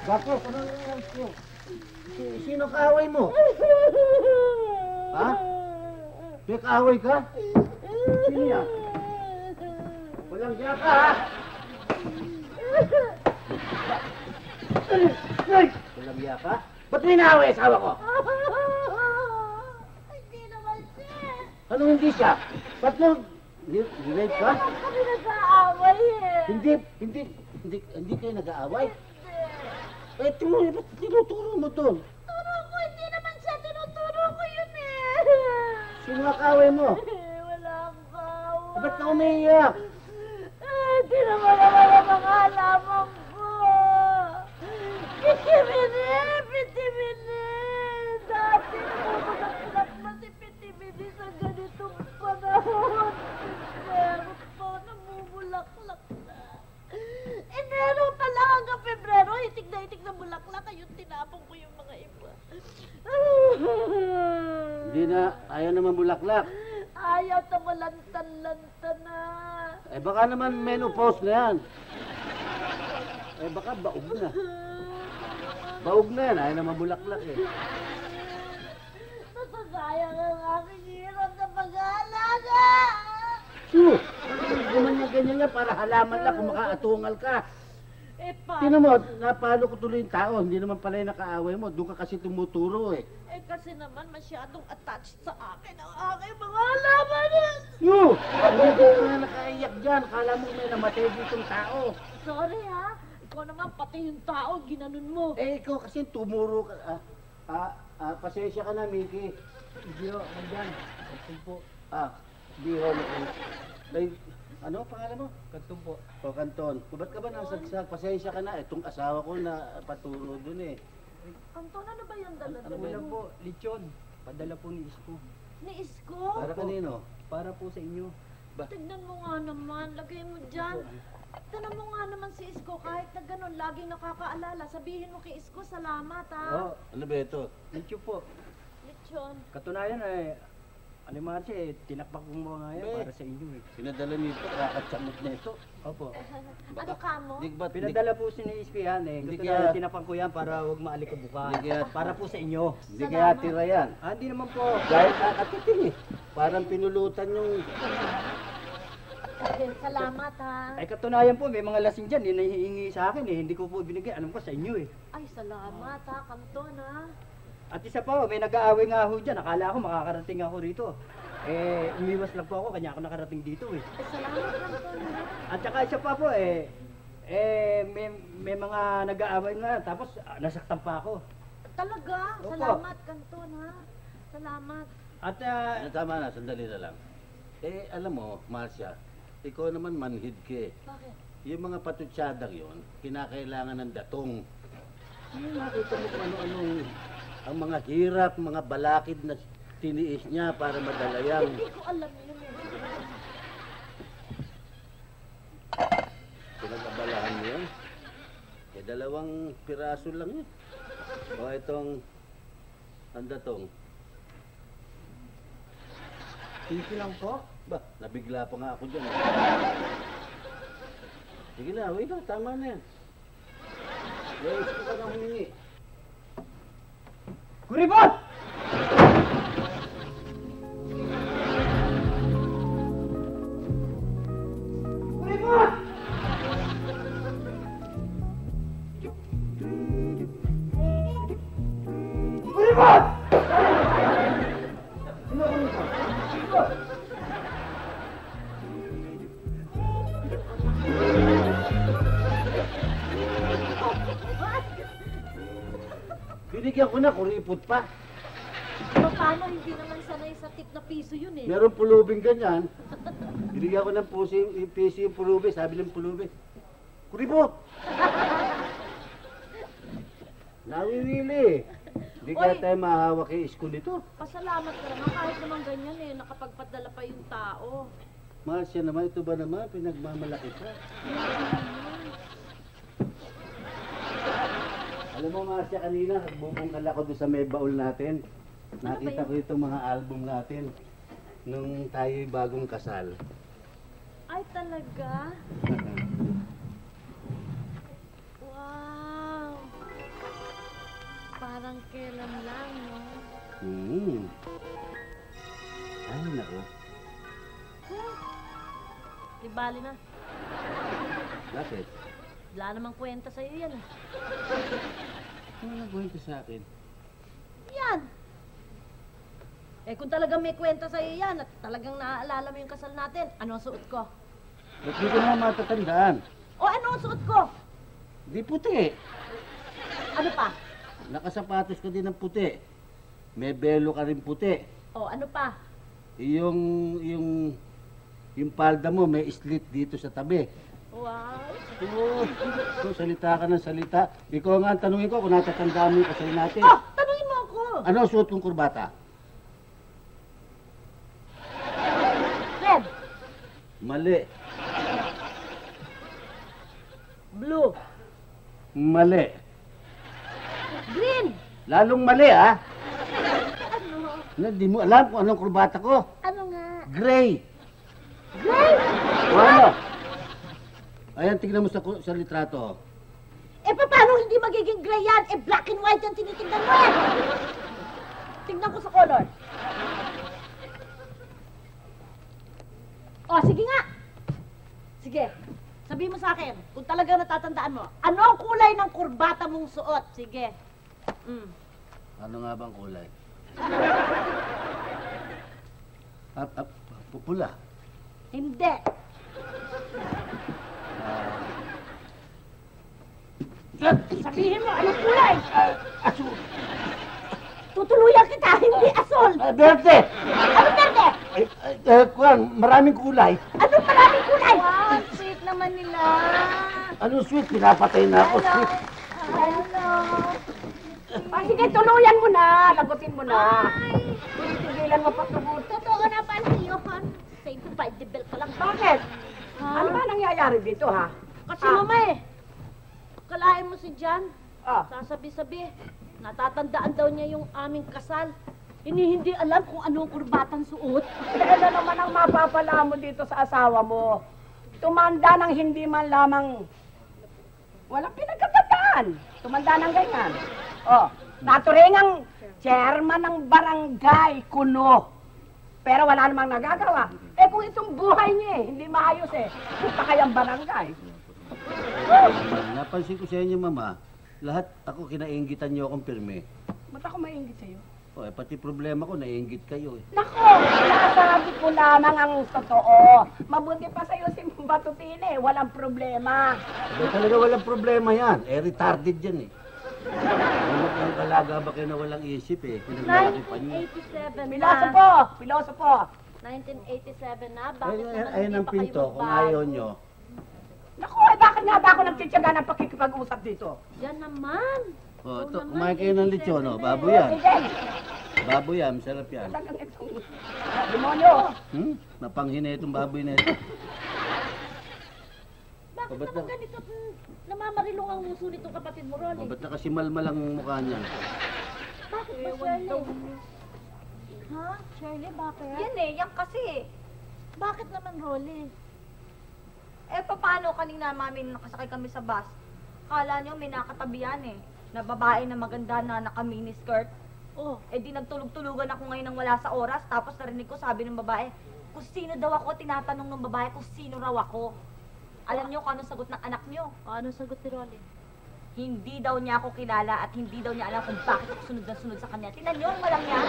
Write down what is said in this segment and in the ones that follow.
Bakit? Ano nangyayari sa'yo? Sino kaaway mo? Ha? May kaaway ka? Sino yan? Walang siya ka, ha? Walang siya ka? Ba't may naaway asawa ko? Hindi naman siya. Anong hindi siya? Ba't mo? Nirape ka? Kami nag-aaway eh. Hindi kayo nag-aaway? Eh, tinuturo mo doon. Turo ko, hindi naman siya. Tinuturo ko yun eh. Sino ang kaaway mo? Wala akong kaaway. Ba't ka umiiyak? Hindi naman ang mga halaman ko. Pitimini. Dati namumulak-ulak na si Pitimini sa ganitong panahon. Meron pa namumulak-ulak na. Enero pa lang hanggang Pebrero, hitik na bulaklak. Ayun, tinapong ko yung mga iba. Hindi na, ayaw naman bulaklak. Ayaw na malantan-lanta na. Eh baka naman menopause na yan. Eh baka baog na. Baog na yan, ayaw naman bulaklak eh. Nasasayang ang aking hirap na pag-aalaga. Ganyan nga para halaman lang kung makaatungal ka. Eh, pa. Tingnan mo, napalo ko tuloy yung tao. Hindi naman pala yung nakaaway mo. Doon ka kasi tumuturo eh. Eh, kasi naman masyadong attached sa akin ang aking mga halaman. Hindi ka nga nakaiyak dyan. Kala mo may namatay ditong tao. Sorry ha. Ikaw naman pati yung tao, ginanon mo. Eh, ikaw kasi tumuro ka. Pasensya ka na, Mickey. Hindi ho, nandyan. Kantong po. Biro na ko. Ay, ano pangalan mo? Kantong po. O, Kanton. Ba't ka ba nasagsak? Pasensya ka na. Itong asawa ko na paturo dun eh. Anton, ano ba yung dala Ano ba Wala yun? po, lechon. Padala po ni Isko. Ni Isko? Para kanino? Para po sa inyo. Tignan mo nga naman, lagay mo dyan. Tignan mo nga naman si Isko, kahit na ganun, laging nakakaalala. Sabihin mo kay Isko, salamat ha. Ano ba ito? Lechon po. Lechon. Katunayan Alimarche, tinakpak ko mo nga yan para sa inyo eh. Pinadala nito, kakatsamot na ito. Opo. Ano ka mo? Pinadala po si ni Isko yan eh. Hindi Gusto kaya- na tinakpak ko yan para huwag maalikabukan. Hindi kaya- Para po sa inyo. Hindi kaya tira yan. Hindi naman po. Dahil kakatitin eh. Parang pinulutan yung... Salamat ha. Ay katunayan po, may mga lasing dyan, hinihingi sa akin eh. Hindi ko po binigay. Alam ko sa inyo eh. Ay, salamat ha, Kanton ha. At isa pa, may nag-aaway nga ho dyan. Akala ko makakarating ako rito. Eh, umiwas lang po ako, kanya ako nakarating dito eh. Salamat, Kanton ha. At saka isa pa po may mga nag-aaway nga, tapos nasaktan pa ako. Talaga? Opo. Salamat, Kanton ha. Salamat. At Tama na, sandali na lang. Eh, alam mo, Marcia, ikaw naman manhid ka eh. Bakit? Yung mga patutsadang yun, kinakailangan ng datong. Yung nakita mo kung ano-anong ang mga hirap, mga balakid na tiniis niya para madalayang. Hindi ko alam yun eh. Pinag-abalahan mo yan. Eh, 2 piraso lang yun. O, itong, ang datong. Tiki lang po. Ba, nabigla pa nga ako dyan. Sige na, wait na, tama na yan. Yes, ko ka na humingi. Kuribot! Kuribot! Kuribot! Binigyan ko na, kuripot pa. Paano hindi naman sanay sa tip na piso yun eh? Meron pulubing ganyan. Binigyan ko ng piso yung pulubi, sabi ng pulubi. Kuripot! Nawiwili. Hindi kaya Oy! tayo mahawa kay Isko nito. Pasalamat ka naman kahit naman ganyan eh, nakapagpadala pa yung tao. Marcia naman, ito ba naman, pinagmamalaki pa. Alam mo, Marcia, kanina, nagbubungkal ako doon sa may baul natin. Nakita ko itong mga album natin nung tayo'y bagong kasal. Ay talaga? Wow! Ay, naku. Di bali na. Bakit? Wala namang kwenta sa'yo yan eh. Ano nagkwento sa akin? Yan! Eh kung talagang may kwenta sa'yo yan at talagang naaalala mo yung kasal natin, ano ang suot ko? Ba't di ko na matatandaan? O ano ang suot ko? Di puti. Ano pa? Nakasapatos ka din ng puti. May belo ka rin puti. O ano pa? Yung palda mo may slit dito sa tabi. Wow! Oo, so, salita ka ng salita. Ikaw nga ang tanungin ko kung natatandaan mo yung kasal natin. Oh! Tanungin mo ako! Ano ang suot kong kurbata? Red! Mali. Blue! Mali. Green! Lalong mali, ha? Ano? Hindi mo alam kung anong kurbata ko. Ano nga? Gray. Gray! O ano? Ayan, tignan mo sa litrato. Eh, paano hindi magiging gray yan? Eh, black and white yan tinitingnan mo eh! Tingnan ko sa color. Oh, sige nga! Sige, sabihin mo sa akin, kung talaga natatandaan mo, ano ang kulay ng kurbata mong suot? Sige. Ano nga bang kulay? Pupula. Hindi. Sabihin mo, anong kulay? Aso! Tutuluyan kita, hindi asol! Berde! Ano berde? Kuwan, maraming kulay. Anong maraming kulay? Wow, sweet naman nila. Anong sweet? Pinapatay na ako. Sweet. Hello. Sige, tuluyan mo na. Lagutin mo na. Tigilan mo pa tubod. Totoo na pala yun. Save to fight the bell pa lang. Bakit? Ano ba nangyayari dito, ha? Kasi mama eh. Kalahin mo si Jan. Sasabi-sabi. Natatandaan daw niya yung aming kasal. Hindi alam kung anong kurbatan suot. Ano naman ang mapapala mo dito sa asawa mo? Tumanda ng hindi man lamang walang pinagkatandaan. Tumanda ng ganyan. Naturingang chairman ng barangay, kuno. Pero wala namang nagagawa. Eh kung itong buhay niya hindi maayos punta kayang barangay. Napansin ko sa inyo, mama, lahat ako kinainggitan niyo akong pirme. Ba't ako maingit sa'yo? Pati problema ko, naiinggit kayo eh. Nako, sinasabi ko lamang ang totoo. Mabuti pa sa'yo si Batutine, walang problema. Talaga walang problema yan. Retarded yan eh. Ang kalaga ba kayo na walang isip eh? Pinaglalaki pa niyo. 1987 Pilosopo. 1987 na? Bakit naman Ayun hindi ang pa pinto, kayo kung magbago? ayaw nyo. Naku, bakit nga ba ako nagtitiyaga ng pakikipag-usap dito? Yan naman. Ito, kumain kayo ng lechon, baboy yan. Sige, Baboy yan, masarap yan. talagang itong demonyo. Napanghina itong baboy na ito. Bakit Ba't naman na- ganito namamarilong ang muso nitong kapatid mo, Rolly? Ba't na kasi malmal ang mukha niyan? Bakit ba, Shirley? Ha? Shirley, bakit? Yan yan kasi. Bakit naman, Rolly? Eh, paano kanina mami nakasakay kami sa bus? Kala nyo may nakatabihan na babae na maganda na naka-mini skirt. Oh, Eh di nagtulog-tulugan ako ngayon nang wala sa oras, tapos narinig ko sabi ng babae, kung sino daw ako, tinatanong ng babae kung sino raw ako. Alam nyo kung anong sagot ng anak nyo? ano sagot ni Rolly? Hindi daw niya ako kilala at hindi daw niya alam kung bakit ako sunod na sunod sa kanya. Tingnan nyo, ang walang niya.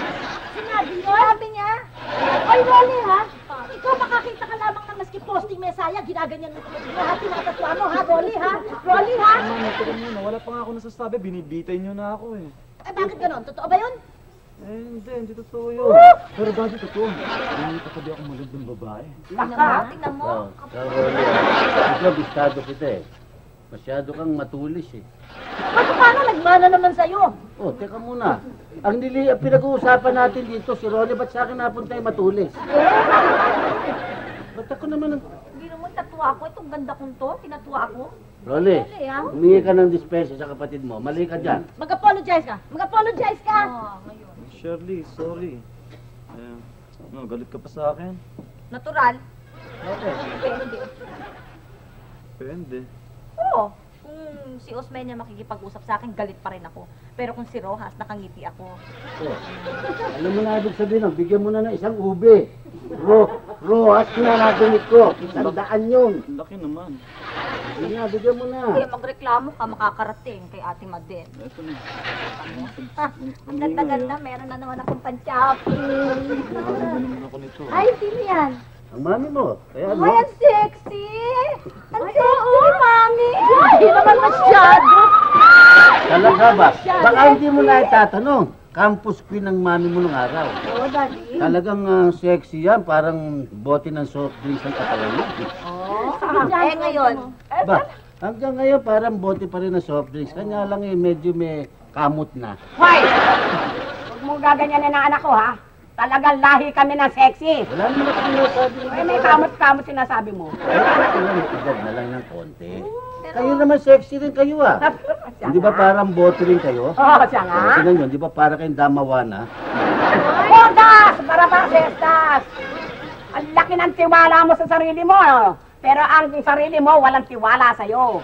Sinabi niya? Sinabi niya. Ay, Rolly, ha? Ikaw makakita ka lamang na maski posting mesaya, ginaganyan mo ha? Tinatatwa mo, ha, Rolly, ha? Rolly, ha? Mama, teka muna. Wala pa nga ako nasasabi. Binibitay niyo na ako eh. Eh, bakit ganon? Totoo ba yun? Hindi totoo yun. Pero dati totoo. Hindi katabi ako magandang babae. Tingnan mo. Ikaw, bistado kita eh. Masyado kang matulis eh. Paano nagmana naman sa'yo? Teka muna. Ang pinag-uusapan natin dito, si Ronnie, ba't sa akin napunta yung matulis? Ba't ako naman ang... Hindi naman tatwa ako. Itong ganda kong to, tinatwa ako. Ronnie, humingi ka ng dispensa sa kapatid mo. Mali ka dyan. Mag-apologize ka. Mag-apologize ka. Ngayon. Shirley, sorry. Galit ka pa sa akin? Natural. Okay. Depende. Depende. Oo. Kung si Osmeña makikipag-usap sa akin, galit pa rin ako. Pero kung si Rojas, nakangiti ako. Oh. Alam mo na ibig sabihin, bigyan mo na ng isang ube. Rojas na narinig ko. 100 yun. Laki naman. Yun nga, bigyan mo na. Kaya magreklamo ka, makakarating kay Ate Maden. Ito na. Ang ganda-ganda, meron na naman akong pan-shopping. Nakakaganda naman ako nito. Ay, sino yan? Ang mami mo. Kaya Ay, ano? ang sexy! Ang sexy ni Mami! Hindi naman masyado! Talaga ba? Baka hindi mo na itatanong. Campus queen ng mami mo nung araw. Oo, Daddy. Talagang sexy yan. Parang bote ng soft drinks ang katawan niya. Eh, ngayon, Ba, hanggang ngayon parang bote pa rin ng soft drinks. Kanya lang medyo may kamot na. Hoy! Huwag mo gaganyanin ang anak ko, ha? Talagang lahi kami ng sexy. Wala naman ako sinasabi mo. Ay, may kamot-kamot sinasabi mo. Edad na lang ng konti. Kayo naman sexy rin kayo ah. Hindi ba parang bote rin kayo? Oo, siya nga. Tingnan nyo, di ba para kayong damawana? Bodas! Para ba, Sestas? Ang laki ng tiwala mo sa sarili mo, ano? Pero ang sarili mo, walang tiwala sa'yo.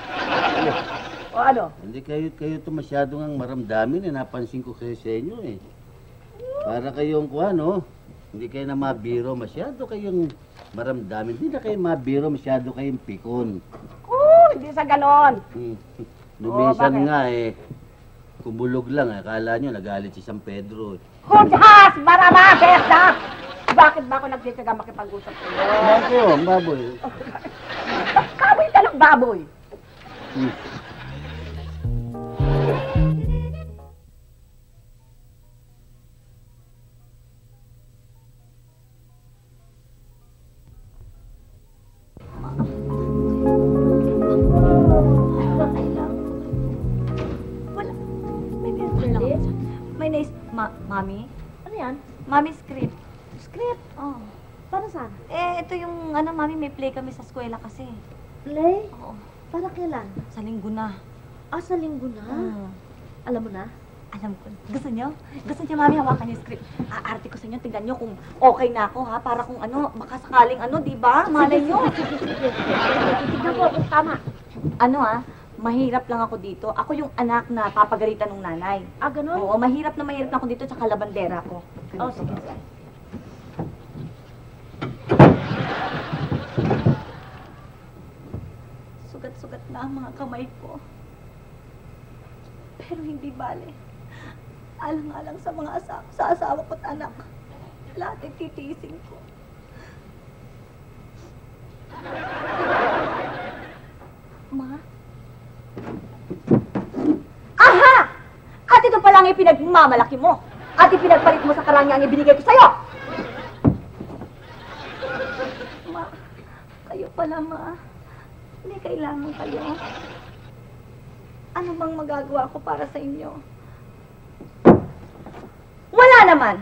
O ano? Hindi kayo to masyadong ang maramdamin eh. Napansin ko kayo sa inyo eh. Para kayong ano, hindi kayo na mabiro, masyado kayong maramdamin. Hindi na kayo mabiro, masyado kayong pikon. Hindi sa ganon. Lumisan bakit? nga eh, kumulog lang eh. Akala nyo nagalit si San Pedro eh. Hudhas! Baraba, Sestas! Bakit ba ako nagtitiga makipag-usap sa'yo? Bakit baboy? Kaboy ka ng baboy. wala. Wala ako. May nais... Mami? Ano yan? Mami, script. Script? Oh. Para saan? Ito yung, Mami, may play kami sa eskwela kasi. Play? Oo. Para kailan? Sa linggo na. Sa linggo na? Alam mo na? Alam ko. Gusto nyo? Gusto nyo, Mami, hawakan yung script. Aarte ko sa inyo. Tingnan nyo kung okay na ako, ha? Para kung baka sakaling di ba? Malay nyo. Tignan ko kung tama. Mahirap lang ako dito. Ako yung anak na papagalitan ng nanay. Ganun? Oo, mahirap na ako dito, tsaka labandera ko. Sige. Sugat-sugat na ang mga kamay ko. Pero hindi bale. Alang-alang sa mga asawa ko't anak. Lahat ay titiisin ko. Ma? Aha! At ito pa lang ipinagmamalaki mo. At ipinagpalit mo sa karangyang ibinigay ko sa'yo. Ma, kayo pala, Ma. Hindi kailangan kayo. Ano bang magagawa ko para sa inyo? Wala naman.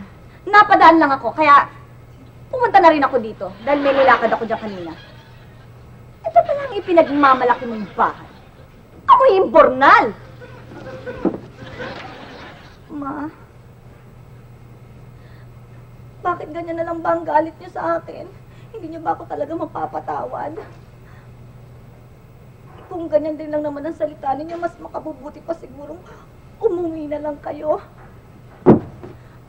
Napadaan lang ako, kaya pumunta na rin ako dito dahil may nilakad ako dyan kanina. Ito pa lang ipinagmamalaki mong bahay. Ako yung bornal. Ma, bakit ganyan na lang ba ang galit niyo sa akin? Hindi niyo ba ako talaga mapapatawad? Kung ganyan din lang naman ang salita ninyo, mas makabubuti pa sigurong umuwi na lang kayo.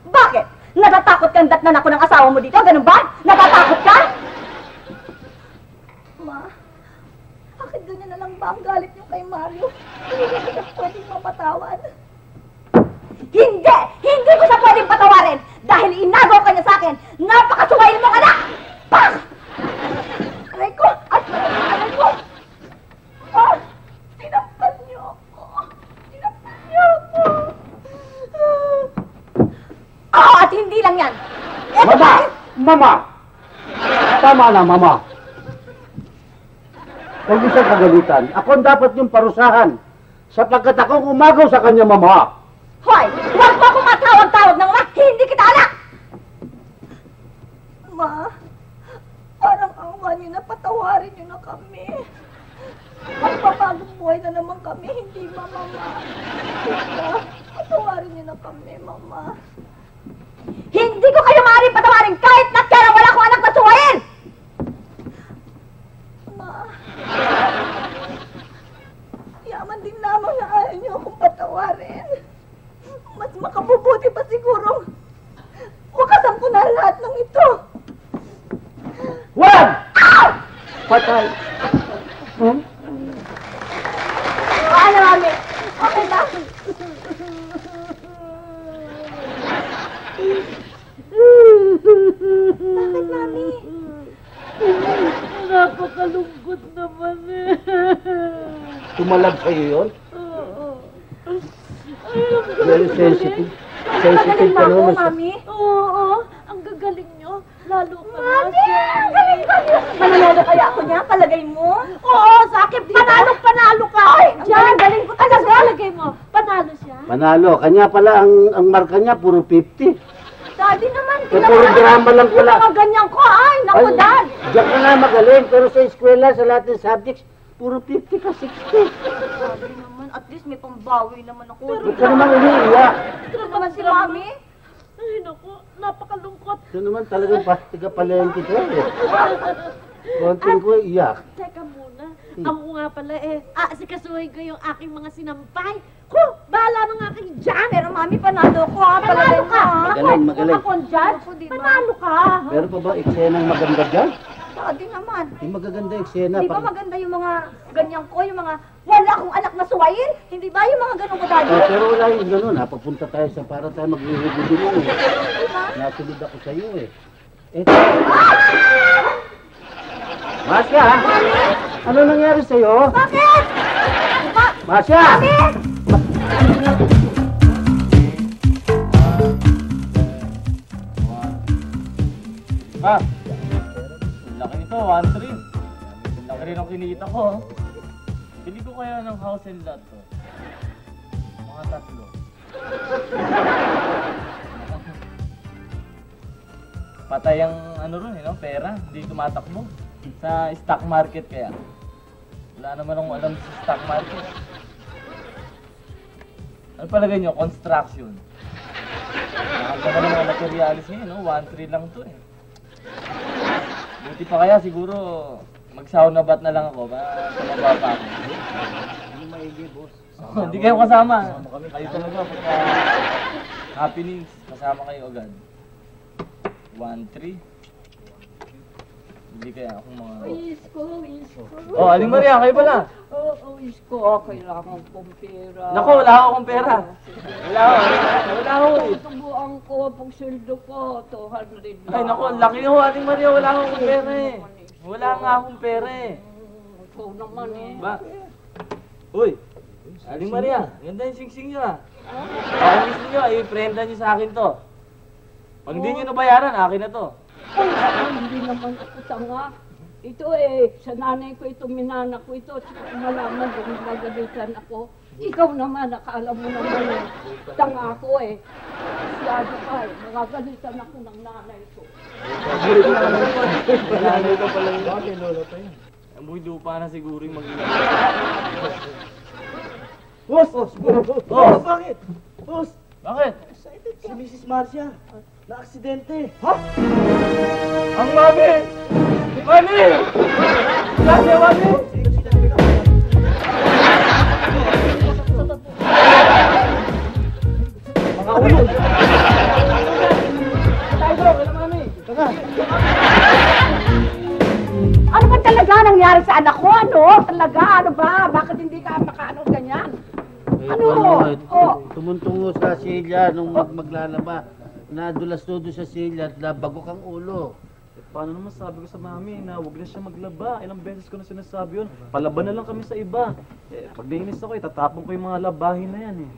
Bakit? Natatakot kang datnan ako ng asawa mo dito? Ganun ba? Natatakot ka? Ma, bakit ganyan na lang ba ang galit niyo kay Mario? Hindi ko pwedeng mapatawad. Hindi! Hindi ko siya pwedeng patawarin! Dahil inagaw ka niya sa akin! Napakasuwail mo ka na! Pak! Aray ko! Aray ko! Ah! Tinampan niyo ako! Tinampan niyo ako! At hindi lang yan! Mama! Mama! Tama na, Mama. Huwag niyo siyang kagalitan. Ako ang dapat niyong parusahan. Sapagkat akong umagaw sa kanya, Mama. Hoy! Huwag mo akong matawag-tawag ng hindi kita anak! Ma, parang awa niyo na, patawarin niyo na kami. Magpapagong buhay na naman kami, hindi ba, Mama? Patawarin niyo na kami, Mama. Hindi ko kayo maaaring patawarin kahit na kaya wala akong anak na suwain! Ma, yaman din patawarin. Mas makabubuti pa siguro. Wakasan ko na lahat ng ito. Wag! Patay. Paano, Mami? Okay lang. Bakit, Mami? Napakalungkot naman eh. Tumalab sa'yo yun? Oo. Very sensitive. Sensitive ka Ako, naman. Mami? Oo, ang gagaling nyo. Lalo ka na, Mami, ang galing ba niyo? Mananalo kaya ako niya, palagay mo? Oo, sa akin, panalo ka. Ay, Diyan, galing ko ano talaga. palagay mo? Panalo siya? Manalo. Kanya pala, ang marka niya, puro 50. Daddy naman, Eh, puro drama lang yung pala. mga ganyan ko. Ay, naku, Ay, Dad. Diyan ka nga magaling, pero sa eskwela, sa lahat ng subjects, puro 50 ka, 60. Daddy naman, at least may pambawi naman ako. Ba't ka naman umiiyak? Ito naman si Mami. Ay, naku, napakalungkot. Ito naman talagang tiga-palengke to eh. Konting ko iyak. Teka muna. Ako nga pala asikasuhin ko yung aking mga sinampay. Bahala ng aking dyan. Pero Mami, panalo ko ha. Palagay mo ha. Magaling, magaling. Ako dyan. Ako, di ba? Panalo ka. Meron pa ba eksenang maganda dyan? Daddy naman. Hindi magaganda eksena. Di ba maganda yung mga ganyan ko, yung mga wala akong anak na suwayin? Hindi ba yung mga ganun ko, Daddy? Pero wala yung gano'n ha. Papunta tayo sa para tayo maglulubutin mo eh. Nasunod ako sa iyo eh. Masya! Ano nangyari sa'yo? Bakit? Masya! Ma, laki nito, 1-3. Laki rin ang kinita ko. Bili ko kaya ng house and lot to. Mga 3. Patay ang ano ron, pera. Hindi tumatakbo. Sa stock market kaya. Wala naman akong alam sa stock market. Ano palagay nyo? Construction. Nakaganda ng mga materialis ngayon, 1-3 lang to eh. Buti pa kaya siguro mag-sauna bath na lang ako para tumaba pa ako. Hindi maigi, boss. Hindi kayo kasama. Kayo talaga pagka happenings, kasama kayo agad. 1-3. Hindi kaya akong mga... Isko. Oh, Aling Maria, kayo pala. Oo, Isko. Kailangan kong pera. Naku, wala akong pera. Wala ako. Tutubuan ko pag sweldo ko, 200 lang. Ay, naku, ang laki ho, Aling Maria, wala akong pera eh. Wala nga akong pera eh. Ikaw naman eh. Ba? Uy, Aling Maria, ganda yung singsing nyo ah. Kung gusto nyo, i-prenda nyo sa akin to. Pag hindi nyo nabayaran, akin na to. Ay, hindi naman ako tanga. Ito sa nanay ko ito, minana ko ito. Malaman kung magagalitan ako. Ikaw naman, nakaalam mo naman tanga ako Siyado ka magagalitan ako ng nanay ko. Nanay ko pala yun. Bakit, lolo pa yun? Ang buhay lupa na siguro yung mag-iwan. Boss! Boss! Bakit? Boss! Bakit? Si Mrs. Marcia, na-aksidente. Ang mami! Mami! Grabe, mami! Mga ulo! Tayo bro, kailan mami? Tara! Ano ba talaga nangyari sa anak ko? Ano? Talaga? Ano ba? Bakit hindi ka makaano ganyan? Ano? Tumuntungo sa silya nung maglalaba. Nadulas todo sa silya at labagok ang ulo. Paano naman sabi ko sa mami na huwag na siya maglaba? Ilang beses ko na sinasabi yun. Palaban na lang kami sa iba. Pag nainis ako, tatapon ko yung mga labahin na yan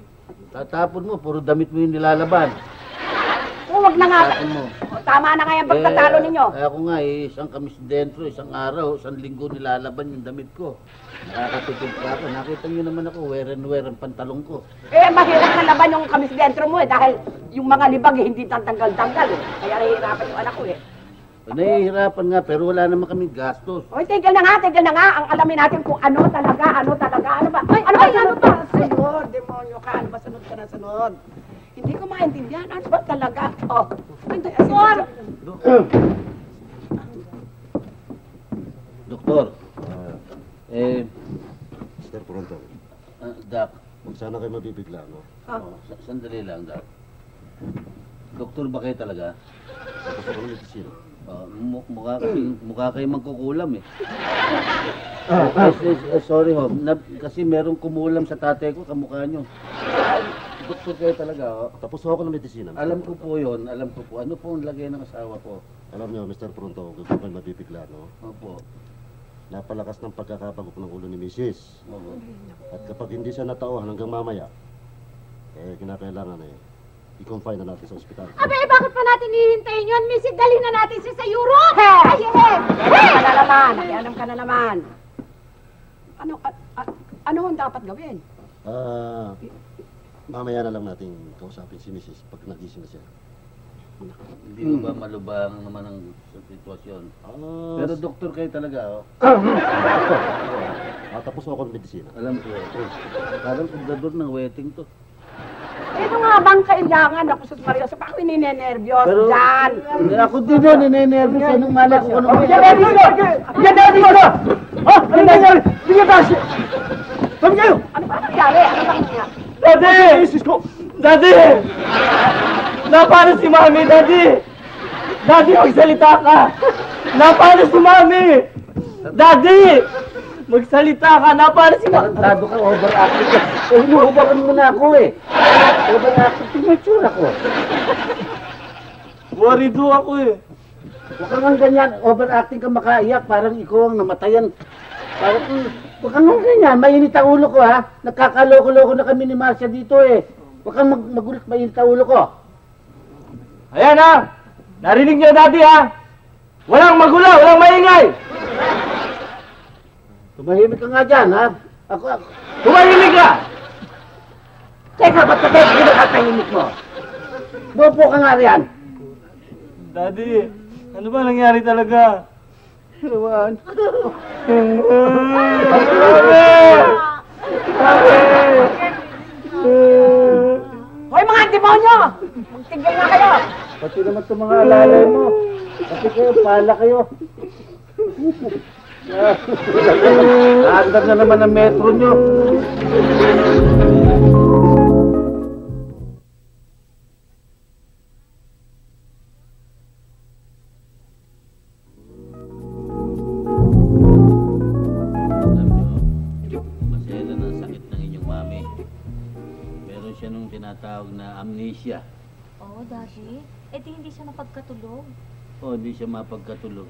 Tatapon mo, puro damit mo yung nilalaban. Huwag na nga. Tatapon mo. Tama na nga yung pagtatalo ninyo. Ako nga isang kamis dentro, isang araw, isang linggo nilalaban yung damit ko. Nakakatipid pa ako. Nakita niyo naman ako, wear and wear ang pantalong ko. Mahirap na laban yung kamis dentro mo dahil yung mga libag hindi tatanggal-tanggal Kaya nahihirapan yung anak ko Nahihirapan nga, pero wala naman kami gastos. Oy, tigil na nga. Ang alamin natin kung ano talaga, ano ba? Ay, ano ba? Sunod, demonyo ka. Ano ba sunod ka na sunod? Hindi ko maintindihan. Ano ba talaga? Oh, ay, doktor! Doktor, Mr. Pronto, Doc, Huwag sana kayo mabibigla, no? Sandali lang, Doc. Doktor ba kayo talaga? Tapos ako ng medisina. Mukha kayo magkukulam eh. Sorry ho, kasi merong kumulam sa tatay ko, kamukha nyo. Doktor kayo talaga ho. Tapos ako ng medisina. Alam ko po yun, alam ko po. Ano po ang lagay ng asawa ko? Alam niyo, Mr. Pronto, huwag kayo mabibigla, no? Opo. Napalakas ng pagkakabagok ng ulo ni Mrs. Opo. At kapag hindi siya natauhan hanggang mamaya, kinakailangan i-confine na natin sa ospital. Abe, bakit pa natin hihintayin yun? Missy, dali na natin siya sa Europe! Alam ka na naman. Ano ang dapat gawin? Mamaya na lang natin kausapin si Mrs. pag nagising na siya. Hindi mo ba malubang naman ang sitwasyon? Pero doktor kayo talaga, oh. Tapos ako ng medisina. Alam ko, parang kundador ng wedding to. Ito nga bang kailangan ako sa Maria? Sa ako ninenervyos dyan. Ako din na ninenervyos. Anong malak ko nung... Yan na dito! Ha? Ano nangyari? Sige tayo! Sabi kayo! Ano ba nangyari? Ano bang nangyari? Daddy! Isis ko! Daddy! Napano si Mami, Daddy! Daddy, magsalita ka! Napano si Mami! Daddy! Magsalita ka! Napano si Mami! Tarantado ka, overacting ka. Inuubaran mo na ako eh. Overacting, tingnan tsura ko. Worried ako eh. Huwag kang ang ganyan, overacting ka makaiyak, parang ikaw ang namatayan. Parang, huwag kang ang ganyan, mainit ang ulo ko ha. Nagkakaloko-loko na kami ni Marcia dito eh. Huwag kang magulit, mainit ang ulo ko. Ayan ha! Narinig niyo dati ha! Walang magulo, walang maingay! Tumahimik ka nga dyan ha. Ako. Tumahimik ka! Teka, ba't ka tayo pinakatahimik mo? Bobo ka nga riyan. Daddy, ano ba nangyari talaga? Ewan. Hoy mga demonyo! Magtigil nga kayo! Pati naman itong mga alalay mo. Pati kayo, pala kayo. Andar na naman ang metro nyo. Masela ng sakit ng inyong mami. Meron siya nung tinatawag na amnesia. Oo, Daddy. Eh di hindi siya mapagkatulog. O, hindi siya mapagkatulog.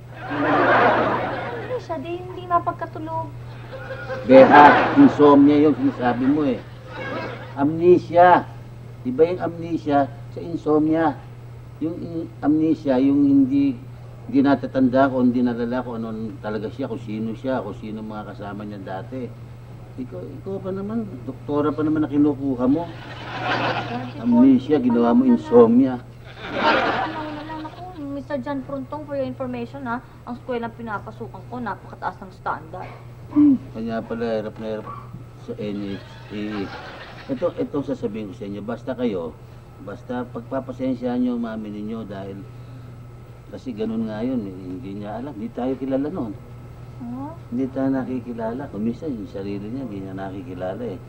Hindi siya, hindi mapagkatulog. Beha, insomnia yung sinasabi mo eh. Amnesia. Iba yung amnesia sa insomnia. Yung amnesia, yung hindi natatanda ko, hindi nalala ko ano talaga siya, kung sino mga kasama niya dati. Ikaw pa naman, doktora pa naman na kinukuha mo. Amnesia, ginawa mo insomnia. Mr. John Pruntong, for your information ha, ang eskwela pinapasukan ko, napakataas ng standard. Kanya pala, hirap na hirap sa NHA. Ito sasabihin ko sa inyo, basta pagpapasensyahan nyo mami ninyo dahil kasi ganun nga yun, hindi niya alam, hindi tayo kilala noon. Huh? Hindi tayo nakikilala. Kumisa yung sarili niya, hindi niya nakikilala eh.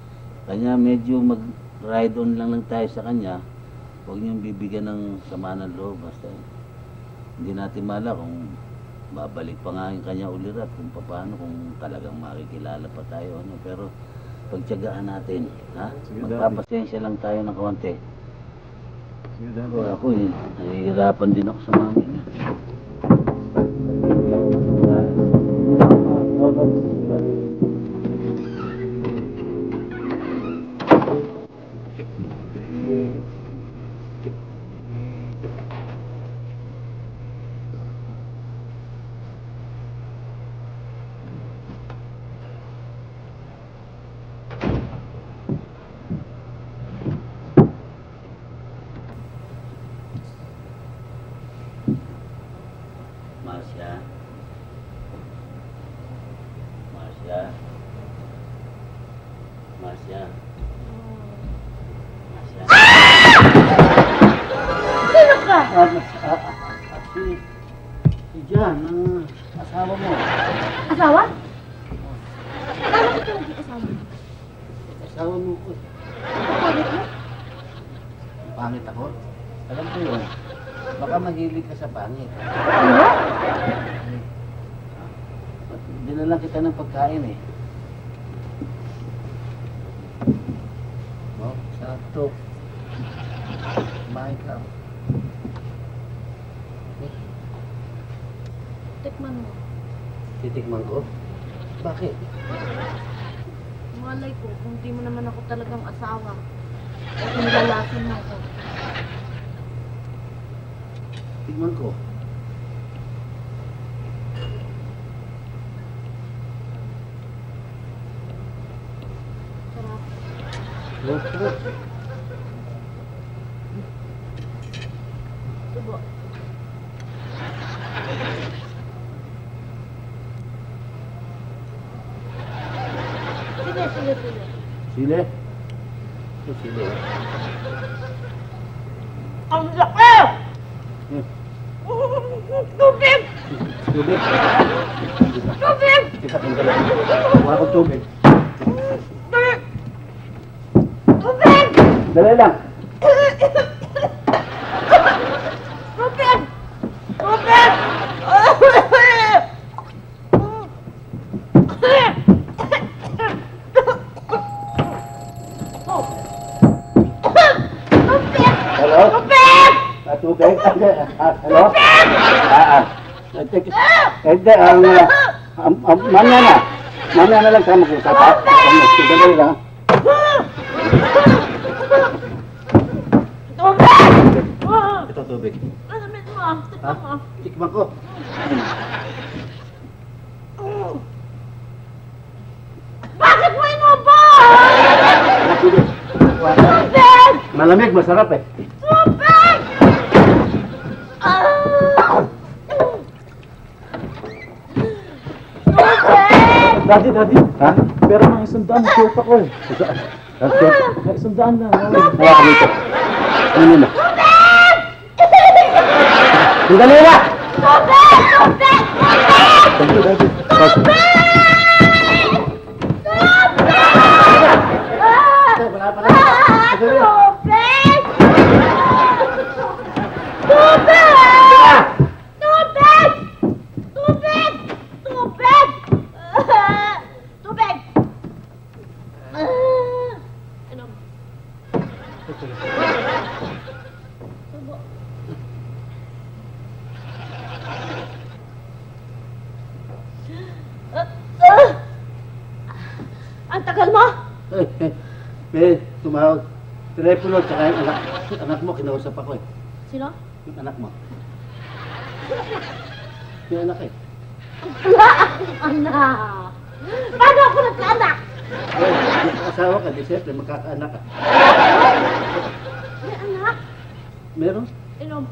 Kanya medyo mag-ride on lang tayo sa kanya. Huwag niyong bibigyan ng sama ng loob. Basta hindi natin mala kung babalik pa nga yung kanya ulirat kung paano, kung talagang makikilala pa tayo. Ano. Pero pagtiyagaan natin, ha? Magpapasensya lang tayo ng kaunti. Ako eh, nahihirapan din ako sa mami niya. Marcia. Sino ka? Si Jan, ang asawa mo. Asawa? Akala ko ito naging asawa. asawa mo ko. Bakit mo? Pangit ako? Alam ko yun. Baka mahilig ka sa pangit. Ano? Dinala kita ng pagkain eh. Oh, sakto. Kumain ka. Tikman mo. Titikman ko? Bakit? Malay ko, kung di mo naman ako talagang asawa, ay nilalasan mo ako. Tikman ko. Sarap. Sarap. Subo. Sige. Sili? Ito sili. Ang laki! Eh, Tubig! tubig. Tubig! Teka, sandali. Kuha ko tubig. Tubig! Dali lang. Tubig! Tubig! Hello? Tubig! Tubig? Hello? Hindi, mamaya na. Mamaya na lang tayo mag-usap, ha? Dali lang. Tubig! Ito tubig. Malamit mo. Ha? Tikman mo. Tikman ko. Bakit mo inubo? Tubig. Tubig! Malamig, masarap eh. Tubig! Tubig! Daddy, Ha? pero mga 100 short ako eh. Kasi, Mga 100 lang. wala ka dito. Ano na? Sandali na! Tubig! Tubig! Thank you, Daddy. Wala pa na. Sandali na. Tubig! Tubig! Tubig! Tubig! Tubig! Tubig! Inom. Tubo. Ang tagal mo? Tumawag. Telepono, tsaka yung anak mo, kinausap ako eh. Sino? Yung anak mo. Yung anak eh. Wala akong anak. Paano ako nagkaanak? Yung asawa ka, di siyempre magkakaanak ka. May anak? Meron? Inom.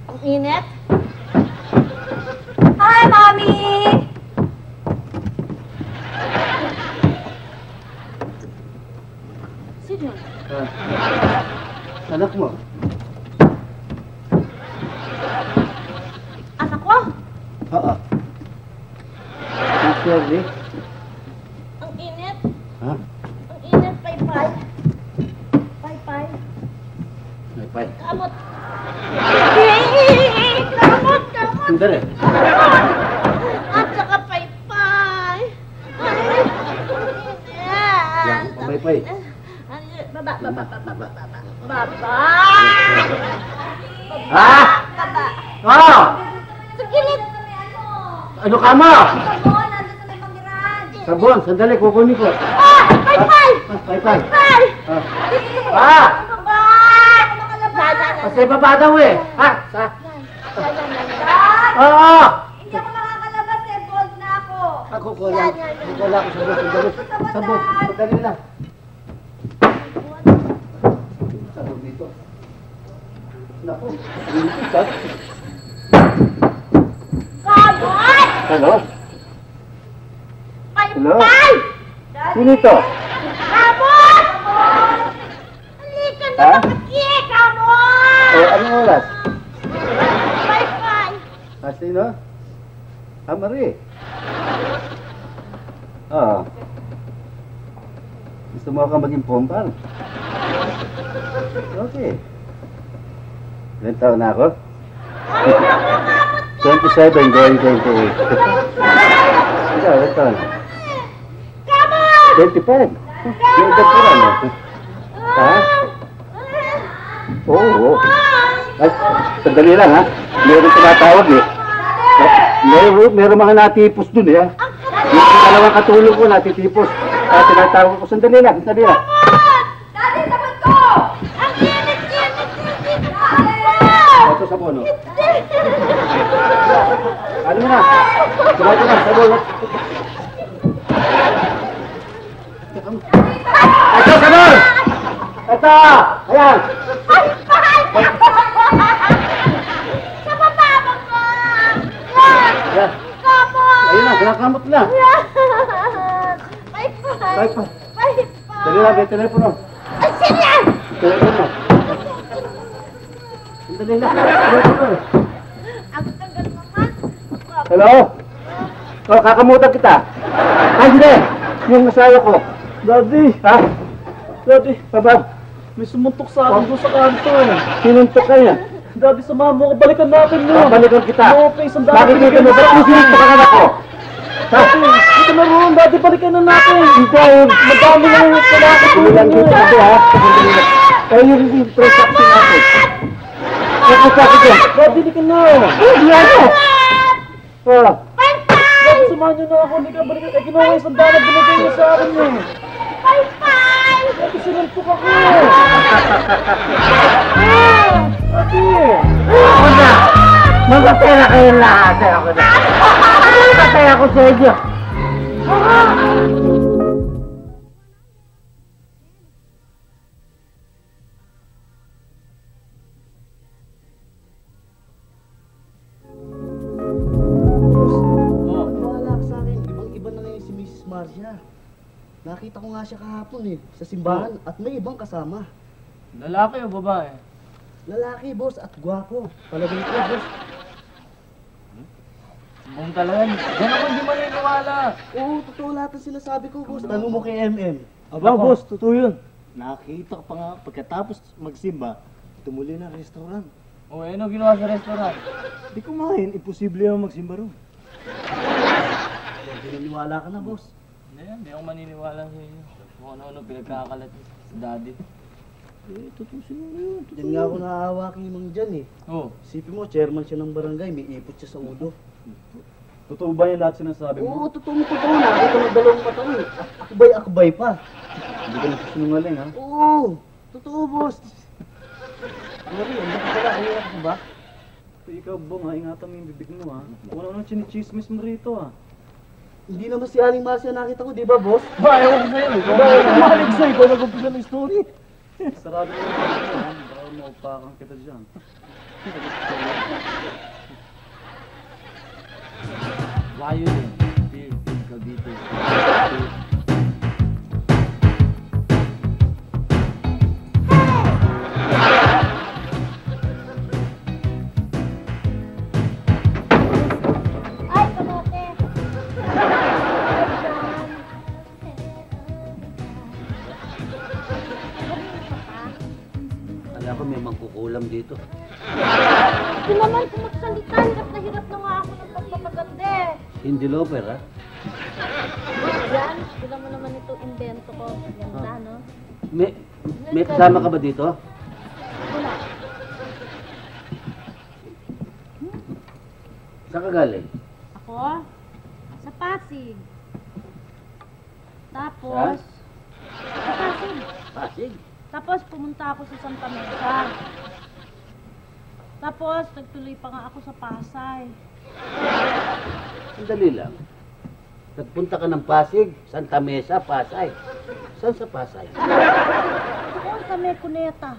Ang init? Hi, Mommy! Sino yun? Anak mo. Anak ko? Oo. Yung Shirley. Ang init? Ha? Ang init, paypay. Paypay. May pay. Kamot. Kamot, kamot. Sandali. At saka paypay. Ay, Yan, paypay. Baba, baba, baba, baba, baba. Ha? Baba. Oh! Sa gilid. Ano ka mo? Sabon, nandun sa may pangiran. Sabon, sandali, kukunin ko. Ah, paypay. Paypay. Paypay. Ah! Baba. Kasi baba daw eh. Ha? Sa? Dad! Oo! Hindi ako makakalabas eh. Bold na ako. Ako ko lang. Ako lang ako sabon. Sandali. Sabon. Sandali lang. Sabon dito. Naku. Lintik ha? Kamot. Hello? Paypay. Sino ito? Kamot. Halika na Ha? kasi, kamot. Anong oras? Paypay. Sino? Marie. Oo. Gusto mo ka maging pompal? Okay. Ilan taon na ako? 27 going 28. Ikaw, ilan taon? 25. Yung edad ko lang, ha? Oo. Ay, sandali lang, ha? Meron tumatawag, eh. Meron mga natipos dun, eh, ha? Yung dalawang katulong ko natitipos. Tinatawag ko, sandali lang, sandali lang. Daddy, sabat ko! Ang init! Ito sa bono. Ano mo na? Sabay ko na, sa bono. Ito, sa bono! Ito! Ayan! Sa baba ko! Ayan. Ayun na, kinakamot na. Bye pa. Dali lang, may telepono. Ay, sila! Telepono. Sandali lang, telepono. Ang tagal naman. Hello? Oh, kakamutan kita. Ay, hindi. Yung asawa ko. Daddy! Ha? Daddy! Babab, May sumuntok sa akin doon sa kanto eh. sinuntok ka niya. Daddy, samahan mo ako. Balikan natin mo. Balikan kita. No, face ang Bakit dami. dito mo? Ba't mo sinuntok ang anak ko? Ha? Ito na roon, Daddy. Balikan na natin. Hindi, Madami na yung kalakot ko Bilang niyo. kita, hindi ha? Sandali lang. Eh, yung transaction natin. Huwag mo sa akin dyan. Daddy, di ka na. Hindi ako. Oh. Daddy, samahan niyo na ako. Hindi ka balikan. Eh, ginawa yung sandala. Binigay niyo sa akin eh. Daddy, sinuntok ako. Daddy. Ako na! Mamatay na kayo lahat! Ako na! Mamatay ako sa inyo! Wala ka sa akin. Ibang-iba na ngayon si Mrs. Marcia. Nakita ko nga siya kahapon eh, sa simbahan at may ibang kasama. Lalaki o babae? Lalaki, boss, at gwapo. Palagay ko, boss. Buong talaga. Yan ako hindi maniniwala. Oo, totoo lahat ang sinasabi ko, boss. Tanong mo kay MM. Aba, boss. Totoo yun. Nakita ko pa nga, pagkatapos magsimba, tumuli na restaurant. O, ano ginawa sa restaurant? Di kumain, imposible naman magsimba ron. Hindi naniniwala ka na, boss. Hindi ako maniniwala sa inyo. Kung ano-ano pinagkakalat sa daddy. Eh, tutusin mo na yun. Diyan nga ako naawa kay Mang Jan eh. Oo. Isipin mo, chairman siya ng barangay, may ipot siya sa ulo. Totoo ba yung lahat sinasabi Oo, totoo. Nakita mo dalawang mata ko eh. Akbay pa. Hindi ka nagsisinungaling, ha? Oo, totoo, boss. Mari, ano ka pala? Umiyak ka ba? Ikaw, Bong, ha? Ingatan mo yung bibig mo, ha? Kung ano chinichismis mo rito, ha? Hindi naman si Aling Marcia nakita ko, di ba, boss? Ayaw ko sa'yo. Ikaw Mahalig sa'yo, ikaw nag-umpisa ng story. Sarado mo yung bibig mo, ha? Baka maupakan kita dyan. Violin. Beer, Cavite. Ay, kamote. Alam ko may mangkukulam dito. Hindi naman kumagsalita. Hirap na nga ako ng pagpapaganda eh. Hindi Loper, ha? Yan, sila mo naman itong invento ko. Ganda, no? May kasama ka ba dito? Wala. Saan ka galing? Ako? Sa Pasig. Tapos, sa Pasig. Pasig. Tapos pumunta ako sa Santa Mesa. Tapos nagtuloy pa nga ako sa Pasay. Sandali lang. Nagpunta ka ng Pasig, Santa Mesa, Pasay. Saan sa Pasay? Ako sa Meconeta.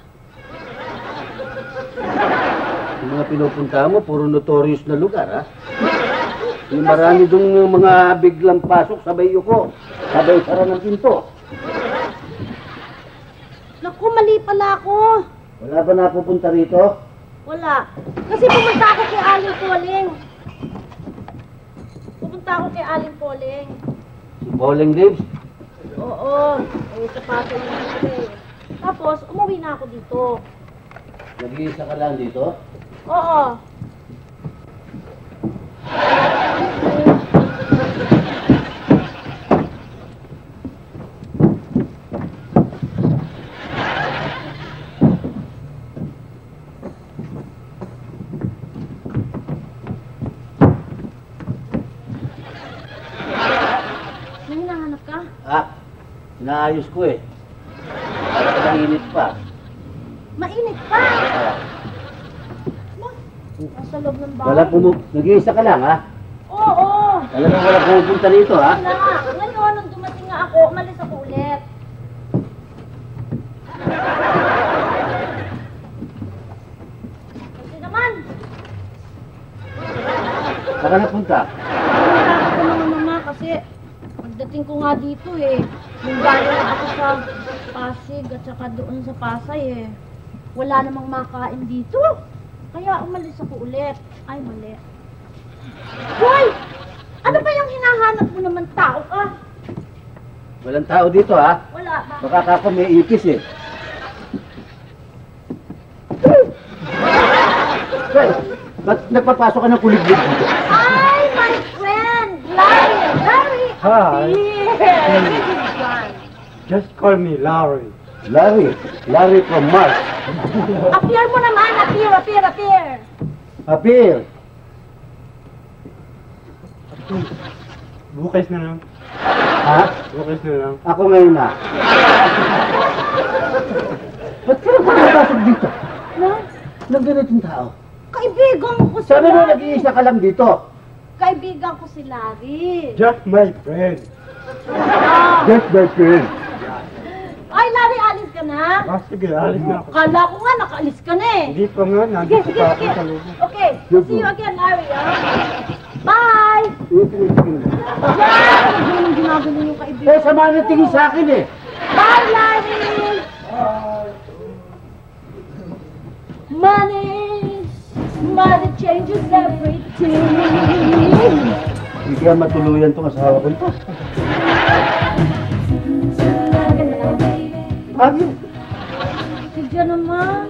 Yung mga pinupunta mo, puro notorious na lugar, ha? Yung marami dong mga biglang pasok, sabay yuko. Sabay sara ng pinto. Naku, mali pala ako. Wala ba napupunta rito? Wala. Kasi pumunta ako kay Aling Kuling. pupunta ako kay Aling Poleng. Si Bowling Lips? Oo, sa paso yung eh. Tapos, umuwi na ako dito. Nag-iisa ka lang dito? Oo. May hinahanap ka? Inaayos ko eh. Parang mainit pa. Mainit pa! Nasa loob ng bahay. Nag-iisa ka lang, ha? Oo! Talagang wala pupunta dito, ha? Na, ngayon, nung dumating nga ako, umalis ako ulit. Kasi naman, Saan ka napunta? ako naman mama kasi pagdating ko nga dito eh, yung galing ako sa Pasig at saka doon sa Pasay eh, wala namang makain dito. Kaya umalis ako ulit. Ay, mali. Hoy! Ano ba yung hinahanap mo naman tao ka? Walang tao dito, ha? Wala ba? Baka kako may ipis, eh. Hey, ba't nagpapasok ka ng kuliglig dito? Ay, my friend! Larry! Larry! Hi. Appear! This is John. Just call me Larry. Larry. Larry from Mars. Appear mo naman! Appear! Appear! Appear! Appear. Bukas na lang. Ha? Bukas na lang. Ako ngayon na. Ba't ka nagpapasok dito? Na? Nang ganitong tao? Kaibigan ko si Sabi mo Larry! nag-iisa ka lang dito. Kaibigan ko si Larry! Just my friend. Just my friend. Ay, Larry, alis ka na? Sige, alis na ako. Kala ko nga, nakaalis ka na eh. Hindi pa nga, Sige, nandito sige, pa ako sige. sa loob. Okay, see you again, Larry, Bye! Yan! Hindi naman ginagano yung kaibigan. Eh, sama na tingin sa akin eh. Bye, Larry! Money changes everything. Hindi kaya matuluyan tong asawa ko ito. Bagyo. Sige naman.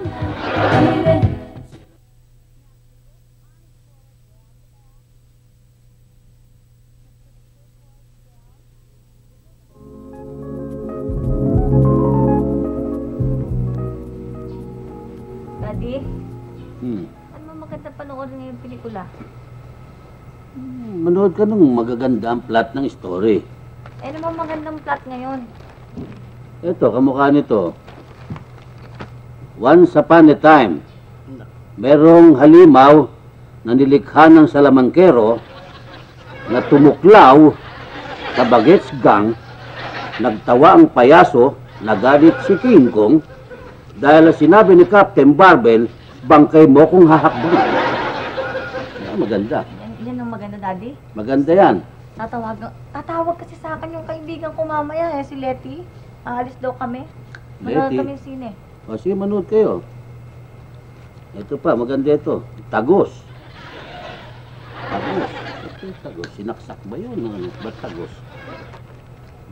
Daddy, Hmm. ano maganda panoorin ngayong pelikula? Manood ka ng magaganda ang plot ng story. Eh, naman magandang plot ngayon. Ito, kamukha nito. Once upon a time, merong halimaw na nilikha ng salamangkero na tumuklaw sa Bagets Gang. Nagtawa ang payaso, nagalit si King Kong dahil sinabi ni Captain Barbell, bangkay mo kung hahakbang. Maganda. Yan ang maganda, Daddy. Maganda yan. Tatawag kasi sa akin yung kaibigan ko mamaya si Letty. Aalis daw kami. Manood Letty? kami sine. O sige, manood kayo. Ito pa, maganda ito. Tagos. Tagos. Ito yung tagos. Sinaksak ba yun? Ano? Ba't tagos?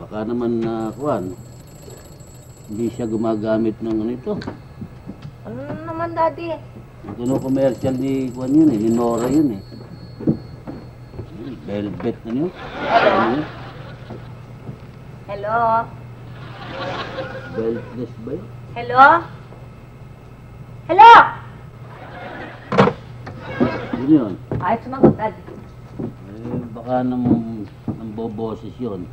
Baka naman na, hindi siya gumagamit ng ano ito. Ano naman, Daddy? Ito commercial ni Juan yun eh. Ni Nora yun eh. Velvet na yun. Ano yun? Hello? Velvet ba yun? Hello? Hello? Yun yun. Ay, sumagot, Daddy. Eh, baka nang boboses yun.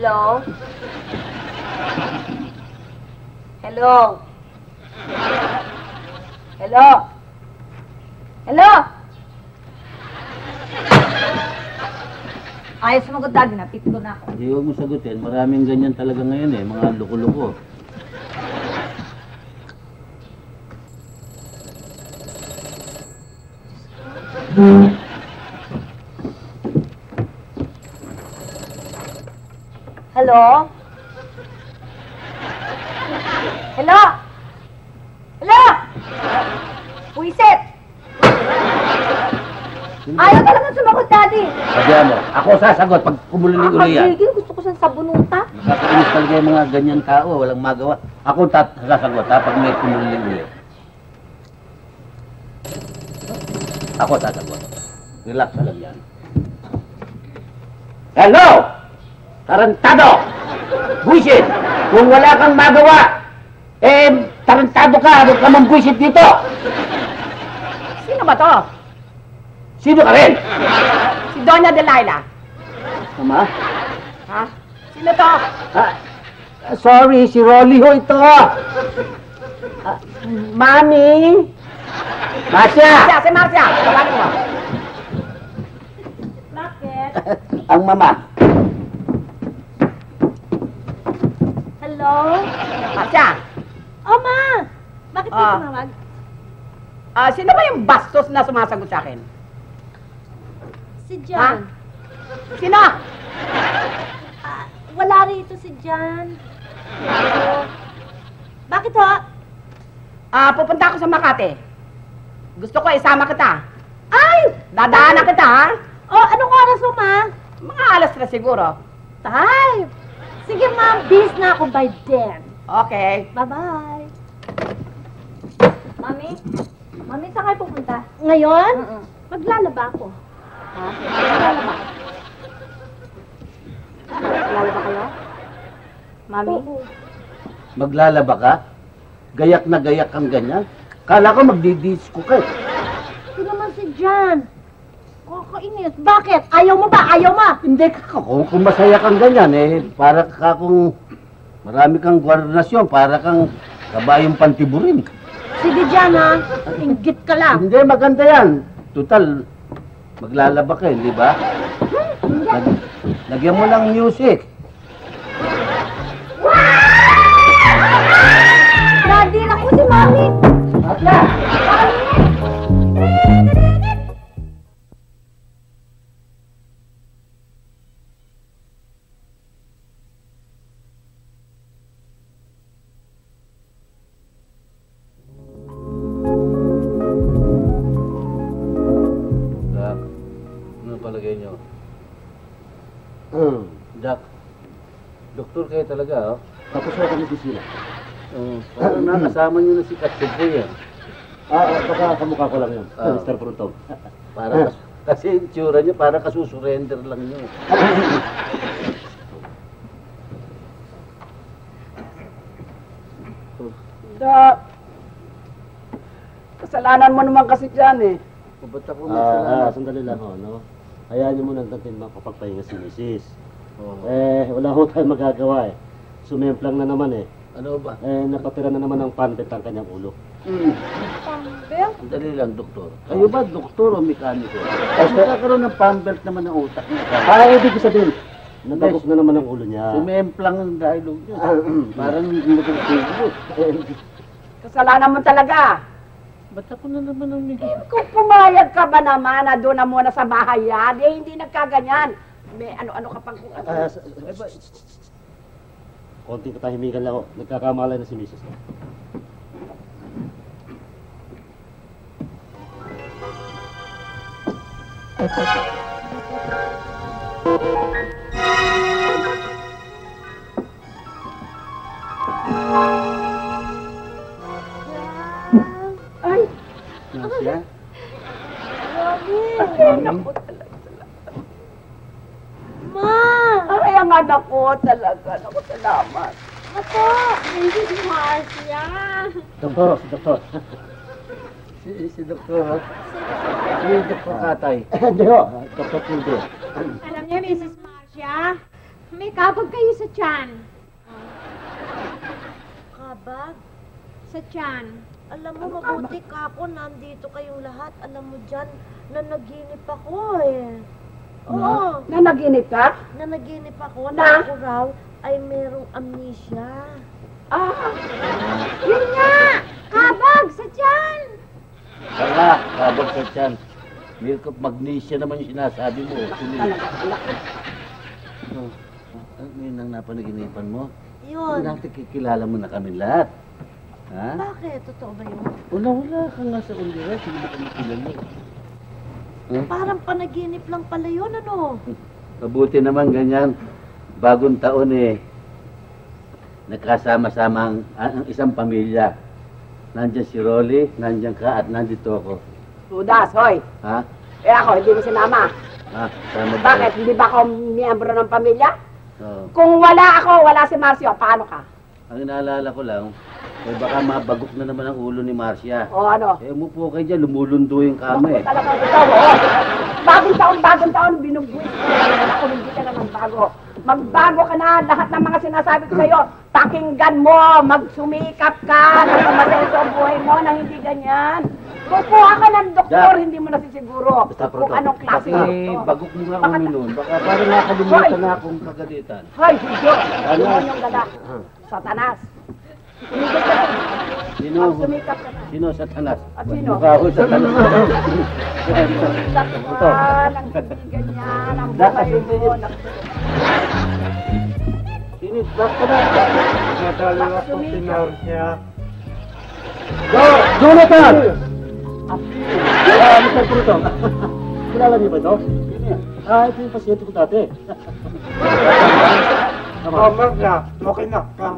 Hello? Hello? Hello? Hello? Ay, sumagot, Daddy. Napipiko na ako. Hindi, huwag mo sagutin. Maraming ganyan talaga ngayon eh. Mga loko-loko. Hello? Hello? Hello? Puisit! Ayaw talaga sumagot, Daddy. Sabihan mo, ako sasagot pag kumuliling-uli yan. Kakagigil, gusto ko siyang sabunuta. Nakakainis talaga yung mga ganyan tao, walang magawa. Ako sasagot ha, pag may kumuliling-uli. Ako sasagot. Relax na lang yan. Hello! Tarantado! Buisit! Kung wala kang magawa, tarantado ka, huwag ka mang buisit dito! Sino ba to? Sino ka rin? Si Doña Delilah. Ama? Ha? Sino to? Sorry, si Rolly ho ito. Mami? Masya! Si Marcia. Tawagin mo. Bakit? Ang mama. Hello? Marcia. Oh, Ma! Bakit kayo Ah. tumawag? Sino ba yung bastos na sumasagot sa akin? Si John. Sino? Wala rito si John. Bakit ho? Pupunta ako sa Makati. Gusto ko isama kita. Ay! Dadaanan kita, ha? Oh, anong oras mo, Ma? Mga alas na siguro. Ay! Sige, Ma. Bis na ako by then. Okay. Bye-bye. Mami? Mami, saan kayo pupunta? Ngayon? Maglalaba ako. Ha? Maglalaba. Maglalaba kayo? Mami? Oo. Maglalaba ka? Gayak na gayak ang ganyan? Kala ko magdidisco ka. Ito naman si John. Kakainis. Bakit? Ayaw mo ba? Ayaw mo? Hindi ka, kung masaya kang ganyan, para ka kung marami kang gwarnasyon, para kang kabayong pantiburin. Sige, John, ha? Inggit ka lang. Hindi, maganda yan. Total, maglalaba ka, hindi ba? Lagyan mo ng music. Daddy, naku si Mami. Atla! Dak, ano palagay nyo? Dak, doktor kayo talaga, oh. Tapos wala kami sisila. Parang nakasama nyo na si Katsuboy, ah. Baka kamukha ko lang yun. Ah. Mr. Pruntong. Kasi yung tsura nyo, parang kasusurrender lang nyo. Kasalanan mo naman kasi dyan, eh. Ba't ako may salamat? Sandali lang ho, no? Hayaan niyo muna natin makapagpahinga si Mrs. Oo. Wala ho tayong magagawa eh. Sumemplang na naman eh. Ano ba? Napatira na naman ng pandit ang kanyang ulo. Pambel? Dali lang, doktor. Kayo ba, doktor o mekaniko? Kasi nagkakaroon ng pambelt naman ng utak niya. Ibig ko sabihin, natapos na naman ang ulo niya. Sumemplang ang dialogue niya. Parang hindi mo siguro. Kasalanan mo talaga. Ba't ako na naman ang Kung pumayag ka ba naman na doon na muna sa bahay yan, hindi nagkaganyan. May ano-ano ka pang kung ano. Konting katahimikan lang ho. Nagkakamalay na si Mrs. Ay, Nasya? naku Ma! Ay, ang anak ko talaga. Naku, salamat. Ako! Hindi si Marcia. Doktor. Si doktor, ha? Si doktor Katay. Hindi ho. Doktor Pruntong. Alam niyo, Mrs. Marcia, may kabag kayo sa tiyan. Kabag? Sa tiyan. Alam mo, mabuti ka ako. Nandito kayong lahat. Alam mo dyan, nanaginip ako eh. Oo. Nanaginip ka? Nanaginip ako Na? na ako raw ay merong amnesia. Yun nga! Kabag sa tiyan! Kala, kabag sa tiyan. Milk of magnesia naman yung sinasabi mo. Ano yun ang napanaginipan mo? Yun. Nakikilala mo na kami lahat. Ha? Bakit? Totoo ba yun? Wala ka nga sa Honduras. Hindi mo kami kilala. Parang panaginip lang pala yun, ano? Mabuti naman ganyan. Bagong taon eh. Nagkasama-sama ang isang pamilya. Nandiyan si Rolly, nandiyan ka at nandito ako. Judas, hoy. Ha? Eh ako, hindi mo sinama. Ha? Sama ba? Bakit? Hindi ba ako miyembro ng pamilya? Oo. Kung wala ako, wala si Marcio, paano ka? Ang inaalala ko lang, eh baka mabagok na naman ang ulo ni Marcia. O ano? Eh umupo kayo dyan, lumulundo yung kama eh. Talagang ikaw, bagong taon, binugbuis ko. Ako, hindi ka naman bago. Magbago ka na, lahat ng mga sinasabi ko sa'yo, pakinggan mo, magsumikap ka, nagmamasaya sa buhay mo na hindi ganyan. Kukuha ka ng doktor, hindi mo nasisiguro kung anong klase ng doktor. Bagok mo nga uminom, baka parang nakalimutan na akong kagalitan. Hoy, Diyo! Ano yung gada? Satanas. Sumikap ka na. Sino? Sumikap ka na. Sino? Satanas? At sino? Mukha ko Satanas. Sakwan, ang hindi ganyan, ang buhay mo. Sino? Back ka na. Nadali ako si Marcia. Jonathan! Mr. Pruto. Kilala niyo ba ito? Ito yung pasyente ko dati. Oh, Marcia, okay na ka.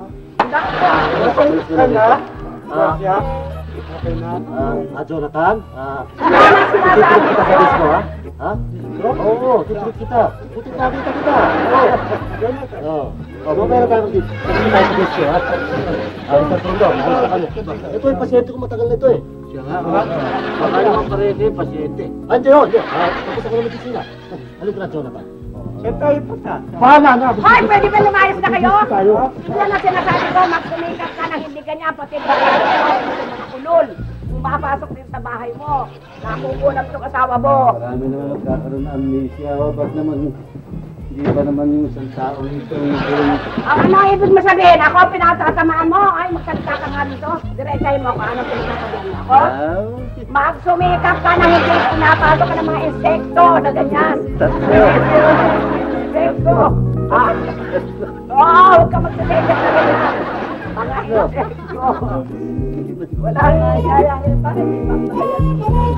Okay Ka na? Marcia? Okay na? Jonathan? Tutulog kita sa disco, ha? Ha? Oo, tutulog kita. Tutulog nakita kita. Oo. Oo, meron tayo dito. Tutulog tayo sa disco, ha? Mr. Pruto, ito yung pasyente ko matagal na ito eh. Siya nga. Baka naman pareho yung pasyente. Andiyan, tapos ako na medisina. Halika na, Jonathan. Ito yung puta. Bahala na. Hoy, pwede ba lumayas na kayo? Tayo. Yan ang sinasabi ko, magsumikap ka na hindi ganyan, pati ba kulol. Kung makapasok din sa bahay mo, nakukulam itong asawa mo. Marami naman nagkakaroon ng amnesia. Ba't naman, hindi ba naman yung isang tao ito? Ang ano ang ibig mo sabihin? Ako pinatatamaan mo? Ay, magsalita ka nga dito. Diretsahin mo kung anong pinatatamaan mo ako. Magsumikap ka na hindi pinapasok ka ng mga insekto na ganyan. Insekto. Ah. Oo, huwag ka magsasadya na ganyan. Mga insekto. Wala nga, yaya. Parang hindi magbayad.